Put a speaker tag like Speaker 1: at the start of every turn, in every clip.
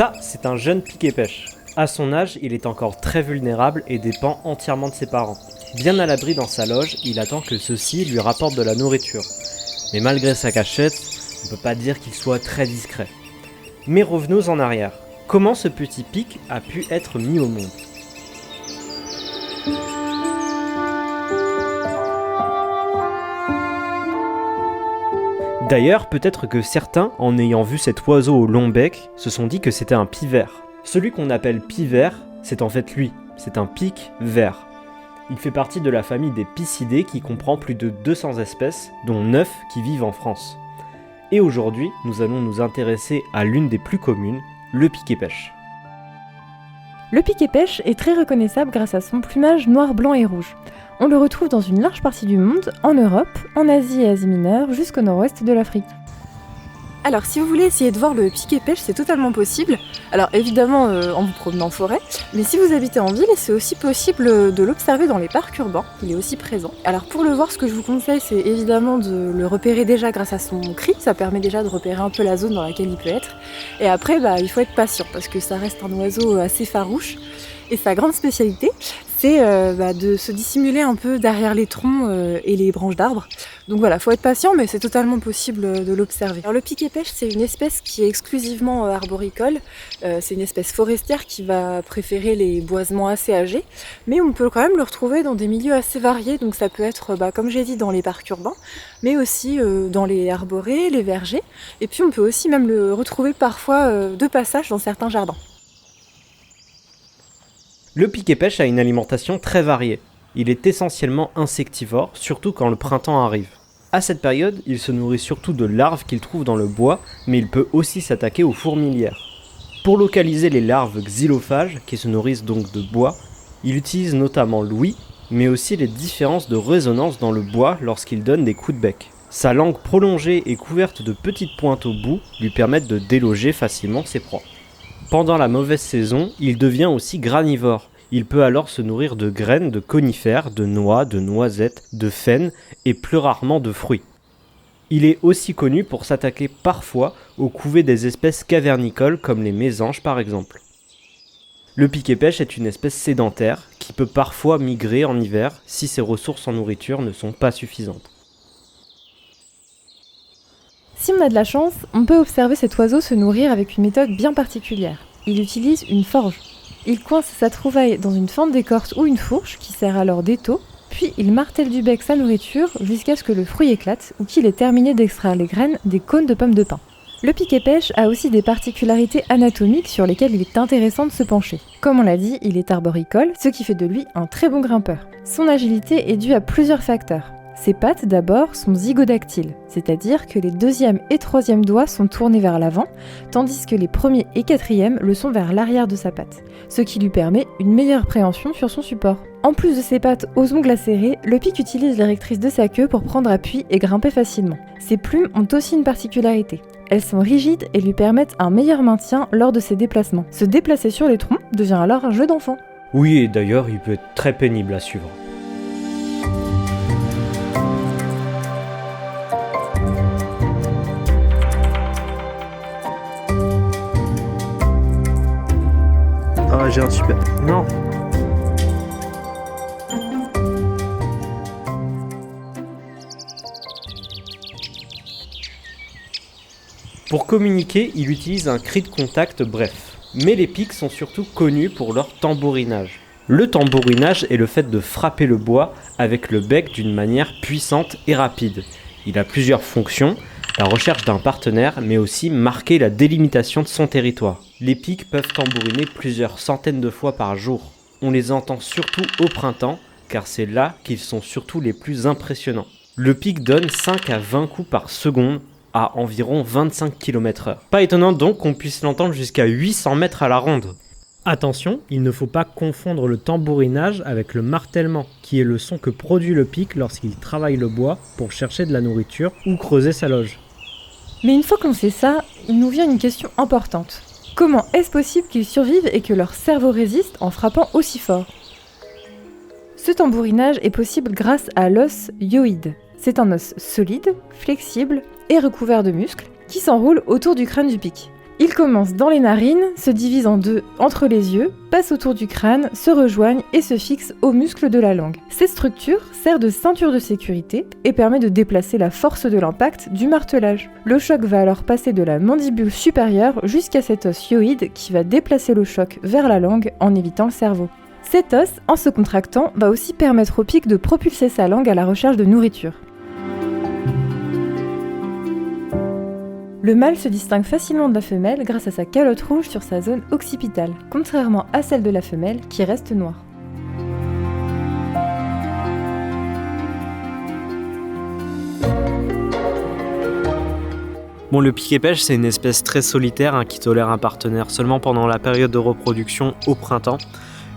Speaker 1: Ça, c'est un jeune pic-et-pêche. À son âge, il est encore très vulnérable et dépend entièrement de ses parents. Bien à l'abri dans sa loge, il attend que ceux-ci lui rapportent de la nourriture. Mais malgré sa cachette, on ne peut pas dire qu'il soit très discret. Mais revenons en arrière. Comment ce petit pic a pu être mis au monde ? D'ailleurs, peut-être que certains, en ayant vu cet oiseau au long bec, se sont dit que c'était un pivert. Celui qu'on appelle pivert, c'est en fait lui, c'est un pic vert. Il fait partie de la famille des Piscidés qui comprend plus de 200 espèces, dont 9 qui vivent en France. Et aujourd'hui, nous allons nous intéresser à l'une des plus communes, le pic-et-pêche.
Speaker 2: Le pic-et-pêche est très reconnaissable grâce à son plumage noir, blanc et rouge. On le retrouve dans une large partie du monde, en Europe, en Asie et Asie mineure, jusqu'au nord-ouest de l'Afrique.
Speaker 3: Alors si vous voulez essayer de voir le pic-et-pêche, c'est totalement possible. Alors évidemment en vous promenant en forêt, mais si vous habitez en ville, c'est aussi possible de l'observer dans les parcs urbains, il est aussi présent. Alors pour le voir, ce que je vous conseille, c'est évidemment de le repérer déjà grâce à son cri, ça permet déjà de repérer un peu la zone dans laquelle il peut être. Et après, il faut être patient, parce que ça reste un oiseau assez farouche. Et sa grande spécialité, c'est de se dissimuler un peu derrière les troncs et les branches d'arbres. Donc voilà, faut être patient, mais c'est totalement possible de l'observer. Alors le pic-et-pêche, c'est une espèce qui est exclusivement arboricole. C'est une espèce forestière qui va préférer les boisements assez âgés, mais on peut quand même le retrouver dans des milieux assez variés. Donc ça peut être, comme j'ai dit, dans les parcs urbains, mais aussi dans les arborées, les vergers. Et puis on peut aussi même le retrouver parfois de passage dans certains jardins.
Speaker 1: Le pic-et-pêche a une alimentation très variée. Il est essentiellement insectivore, surtout quand le printemps arrive. À cette période, il se nourrit surtout de larves qu'il trouve dans le bois, mais il peut aussi s'attaquer aux fourmilières. Pour localiser les larves xylophages, qui se nourrissent donc de bois, il utilise notamment l'ouïe, mais aussi les différences de résonance dans le bois lorsqu'il donne des coups de bec. Sa langue prolongée et couverte de petites pointes au bout lui permettent de déloger facilement ses proies. Pendant la mauvaise saison, il devient aussi granivore. Il peut alors se nourrir de graines, de conifères, de noix, de noisettes, de faines et plus rarement de fruits. Il est aussi connu pour s'attaquer parfois aux couvées des espèces cavernicoles comme les mésanges par exemple. Le pic-et-pêche est une espèce sédentaire qui peut parfois migrer en hiver si ses ressources en nourriture ne sont pas suffisantes.
Speaker 2: Si on a de la chance, on peut observer cet oiseau se nourrir avec une méthode bien particulière. Il utilise une forge. Il coince sa trouvaille dans une fente d'écorce ou une fourche qui sert alors d'étau, puis il martèle du bec sa nourriture jusqu'à ce que le fruit éclate ou qu'il ait terminé d'extraire les graines des cônes de pommes de pin. Le pic-et-pêche a aussi des particularités anatomiques sur lesquelles il est intéressant de se pencher. Comme on l'a dit, il est arboricole, ce qui fait de lui un très bon grimpeur. Son agilité est due à plusieurs facteurs. Ses pattes d'abord sont zygodactyles, c'est-à-dire que les deuxième et troisième doigts sont tournés vers l'avant, tandis que les premiers et quatrièmes le sont vers l'arrière de sa patte, ce qui lui permet une meilleure préhension sur son support. En plus de ses pattes aux ongles acérés, le pic utilise les rectrices de sa queue pour prendre appui et grimper facilement. Ses plumes ont aussi une particularité. Elles sont rigides et lui permettent un meilleur maintien lors de ses déplacements. Se déplacer sur les troncs devient alors un jeu d'enfant.
Speaker 1: Oui, et d'ailleurs, il peut être très pénible à suivre. Ah, j'ai un super... Non. Pour communiquer, il utilise un cri de contact bref. Mais les pics sont surtout connus pour leur tambourinage. Le tambourinage est le fait de frapper le bois avec le bec d'une manière puissante et rapide. Il a plusieurs fonctions, la recherche d'un partenaire, mais aussi marquer la délimitation de son territoire. Les pics peuvent tambouriner plusieurs centaines de fois par jour. On les entend surtout au printemps, car c'est là qu'ils sont surtout les plus impressionnants. Le pic donne 5 à 20 coups par seconde, à environ 25 km/h. Pas étonnant donc qu'on puisse l'entendre jusqu'à 800 mètres à la ronde. Attention, il ne faut pas confondre le tambourinage avec le martèlement, qui est le son que produit le pic lorsqu'il travaille le bois pour chercher de la nourriture ou creuser sa loge.
Speaker 2: Mais une fois qu'on sait ça, il nous vient une question importante. Comment est-ce possible qu'ils survivent et que leur cerveau résiste en frappant aussi fort ? Ce tambourinage est possible grâce à l'os hyoïde. C'est un os solide, flexible et recouvert de muscles qui s'enroule autour du crâne du pic. Ils commencent dans les narines, se divisent en deux entre les yeux, passent autour du crâne, se rejoignent et se fixent aux muscles de la langue. Cette structure sert de ceinture de sécurité et permet de déplacer la force de l'impact du martelage. Le choc va alors passer de la mandibule supérieure jusqu'à cet os hyoïde qui va déplacer le choc vers la langue en évitant le cerveau. Cet os, en se contractant, va aussi permettre au pic de propulser sa langue à la recherche de nourriture. Le mâle se distingue facilement de la femelle grâce à sa calotte rouge sur sa zone occipitale, contrairement à celle de la femelle qui reste noire.
Speaker 1: Bon, le piquet-pêche, c'est une espèce très solitaire qui tolère un partenaire seulement pendant la période de reproduction au printemps.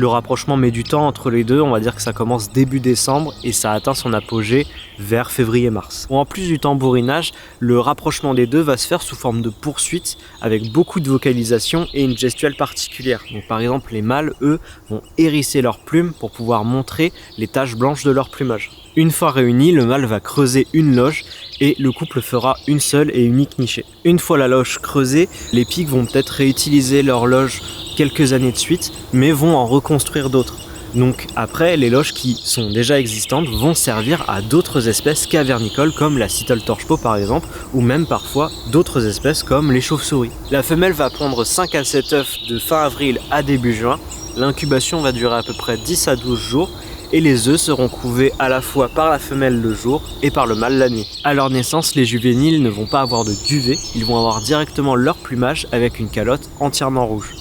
Speaker 1: Le rapprochement met du temps entre les deux, on va dire que ça commence début décembre et ça atteint son apogée vers février-mars. En plus du tambourinage, le rapprochement des deux va se faire sous forme de poursuite avec beaucoup de vocalisation et une gestuelle particulière. Donc par exemple, les mâles, eux, vont hérisser leurs plumes pour pouvoir montrer les taches blanches de leur plumage. Une fois réunis, le mâle va creuser une loge et le couple fera une seule et unique nichée. Une fois la loge creusée, les pics vont peut-être réutiliser leur loge quelques années de suite, mais vont en reconstruire d'autres. Donc après, les loges qui sont déjà existantes vont servir à d'autres espèces cavernicoles comme la Sittelle torche-peau par exemple, ou même parfois d'autres espèces comme les chauves-souris. La femelle va pondre 5 à 7 œufs de fin avril à début juin. L'incubation va durer à peu près 10 à 12 jours et les œufs seront couvés à la fois par la femelle le jour et par le mâle la nuit. À leur naissance, les juvéniles ne vont pas avoir de duvet, ils vont avoir directement leur plumage avec une calotte entièrement rouge.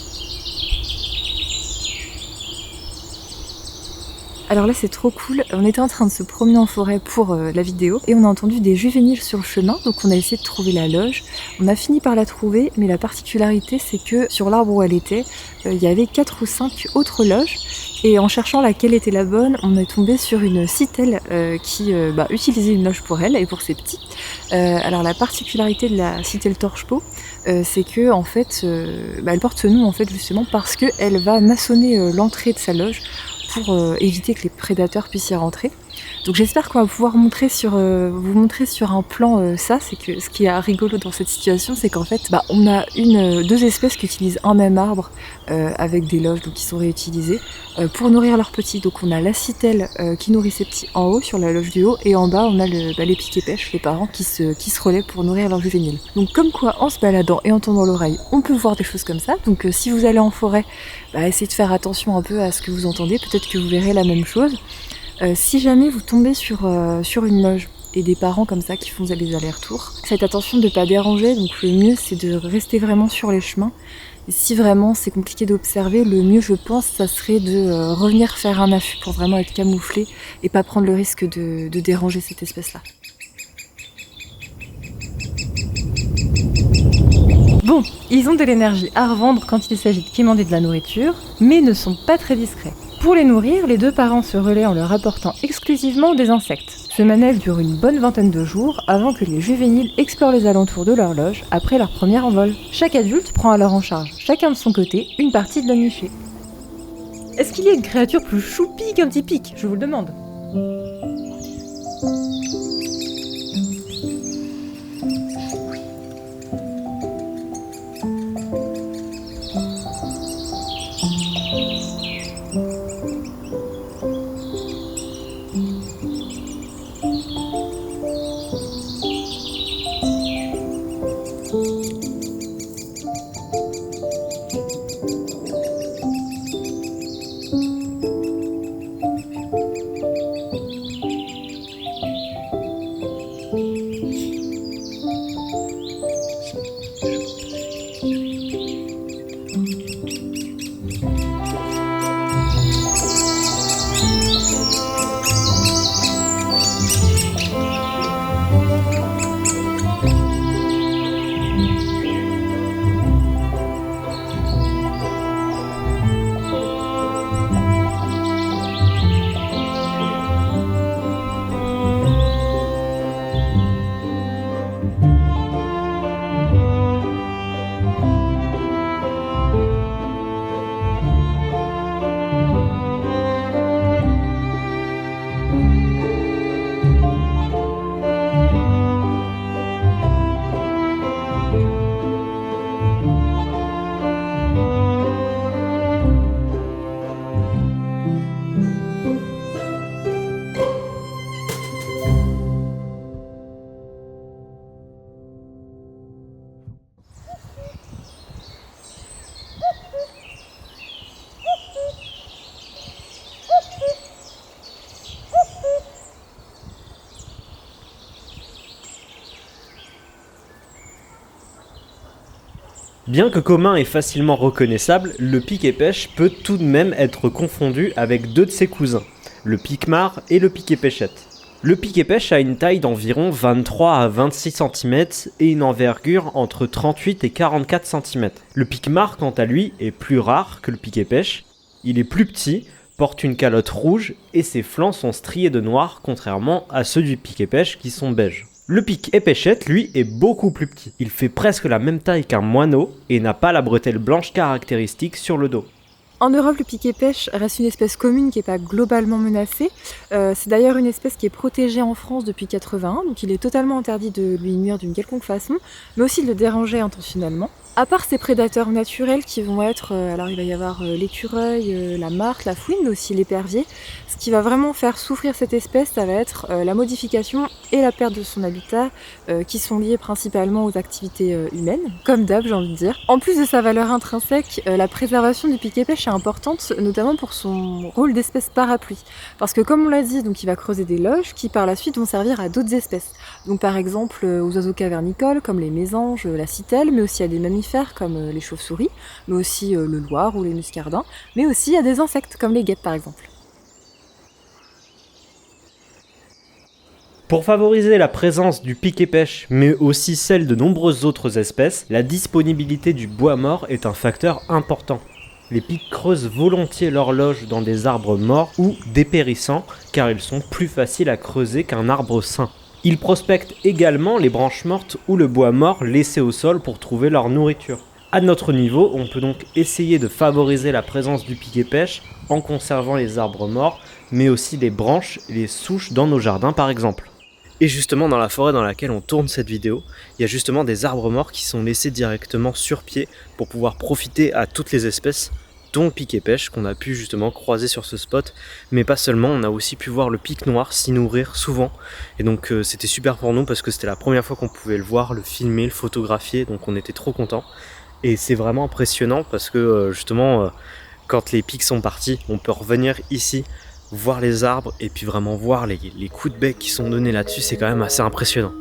Speaker 3: Alors là c'est trop cool, on était en train de se promener en forêt pour la vidéo et on a entendu des juvéniles sur le chemin, donc on a essayé de trouver la loge. On a fini par la trouver, mais la particularité c'est que sur l'arbre où elle était, il y avait 4 ou 5 autres loges et en cherchant laquelle était la bonne, on est tombé sur une Sittelle qui utilisait une loge pour elle et pour ses petits. Alors la particularité de la Sittelle torche-peau, c'est que en fait, elle porte ce nom en fait justement parce qu'elle va maçonner l'entrée de sa loge pour éviter que les prédateurs puissent y rentrer. Donc j'espère qu'on va pouvoir vous montrer sur un plan ça, c'est que ce qui est rigolo dans cette situation, c'est qu'en fait on a deux espèces qui utilisent un même arbre avec des loges donc qui sont réutilisées pour nourrir leurs petits. Donc on a la Sittelle qui nourrit ses petits en haut sur la loge du haut et en bas on a les piquets-pêches, les parents qui se relaient pour nourrir leurs juvéniles. Donc comme quoi en se baladant et en tendant l'oreille, on peut voir des choses comme ça. Donc si vous allez en forêt, essayez de faire attention un peu à ce que vous entendez, peut-être que vous verrez la même chose. Si jamais vous tombez sur une loge et des parents comme ça qui font les allers-retours, faites attention de ne pas déranger, donc le mieux c'est de rester vraiment sur les chemins. Et si vraiment c'est compliqué d'observer, le mieux je pense ça serait de revenir faire un affût pour vraiment être camouflé et pas prendre le risque de déranger cette espèce-là.
Speaker 2: Bon, ils ont de l'énergie à revendre quand il s'agit de quémander de la nourriture, mais ne sont pas très discrets. Pour les nourrir, les deux parents se relaient en leur apportant exclusivement des insectes. Ce manège dure une bonne vingtaine de jours avant que les juvéniles explorent les alentours de leur loge après leur premier envol. Chaque adulte prend alors en charge, chacun de son côté, une partie de la nichée. Est-ce qu'il y a une créature plus choupie qu'un petit pic ? Je vous le demande.
Speaker 1: Bien que commun et facilement reconnaissable, le pic-et-pêche peut tout de même être confondu avec deux de ses cousins, le pique-mare et le pic-et-pêchette. Le pic-et-pêche a une taille d'environ 23 à 26 cm et une envergure entre 38 et 44 cm. Le pique-mare, quant à lui, est plus rare que le pic-et-pêche. Il est plus petit, porte une calotte rouge et ses flancs sont striés de noir, contrairement à ceux du pic-et-pêche qui sont beiges. Le pic-et-pêchette, lui, est beaucoup plus petit. Il fait presque la même taille qu'un moineau et n'a pas la bretelle blanche caractéristique sur le dos.
Speaker 3: En Europe, le piquet-pêche reste une espèce commune qui n'est pas globalement menacée. C'est d'ailleurs une espèce qui est protégée en France depuis 1981, donc il est totalement interdit de lui nuire d'une quelconque façon, mais aussi de le déranger intentionnellement. À part ses prédateurs naturels qui vont être, alors il va y avoir l'écureuil, la martre, la fouine, mais aussi l'épervier. Ce qui va vraiment faire souffrir cette espèce, ça va être la modification et la perte de son habitat, qui sont liées principalement aux activités humaines, comme d'hab j'ai envie de dire. En plus de sa valeur intrinsèque, la préservation du piquet-pêche est importante, notamment pour son rôle d'espèce parapluie. Parce que comme on l'a dit, donc il va creuser des loges qui par la suite vont servir à d'autres espèces. Donc par exemple aux oiseaux cavernicoles comme les mésanges, la citelle, mais aussi à des mammifères comme les chauves-souris, mais aussi le loir ou les muscardins, mais aussi à des insectes comme les guêpes par exemple.
Speaker 1: Pour favoriser la présence du pic-et-pêche, mais aussi celle de nombreuses autres espèces, la disponibilité du bois mort est un facteur important. Les pics creusent volontiers leur loge dans des arbres morts ou dépérissants, car ils sont plus faciles à creuser qu'un arbre sain. Ils prospectent également les branches mortes ou le bois mort laissé au sol pour trouver leur nourriture. À notre niveau, on peut donc essayer de favoriser la présence du pic-et-pêche en conservant les arbres morts, mais aussi les branches et les souches dans nos jardins par exemple. Et justement dans la forêt dans laquelle on tourne cette vidéo, il y a justement des arbres morts qui sont laissés directement sur pied pour pouvoir profiter à toutes les espèces, dont le pic-et-pêche qu'on a pu justement croiser sur ce spot. Mais pas seulement, on a aussi pu voir le pic noir s'y nourrir souvent. Et donc c'était super pour nous parce que c'était la première fois qu'on pouvait le voir, le filmer, le photographier, donc on était trop contents. Et c'est vraiment impressionnant parce que justement quand les pics sont partis, on peut revenir ici, voir les arbres et puis vraiment voir les coups de bec qui sont donnés là-dessus, c'est quand même assez impressionnant.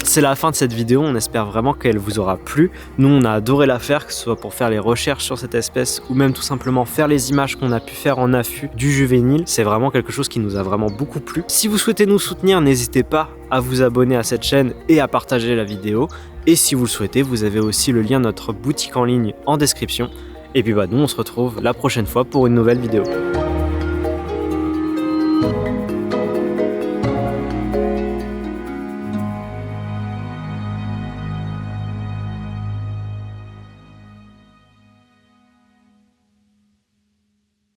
Speaker 1: C'est la fin de cette vidéo, on espère vraiment qu'elle vous aura plu. Nous on a adoré la faire, que ce soit pour faire les recherches sur cette espèce ou même tout simplement faire les images qu'on a pu faire en affût du juvénile. C'est vraiment quelque chose qui nous a vraiment beaucoup plu. Si vous souhaitez nous soutenir, n'hésitez pas à vous abonner à cette chaîne et à partager la vidéo. Et si vous le souhaitez, vous avez aussi le lien de notre boutique en ligne en description. Et puis nous on se retrouve la prochaine fois pour une nouvelle vidéo.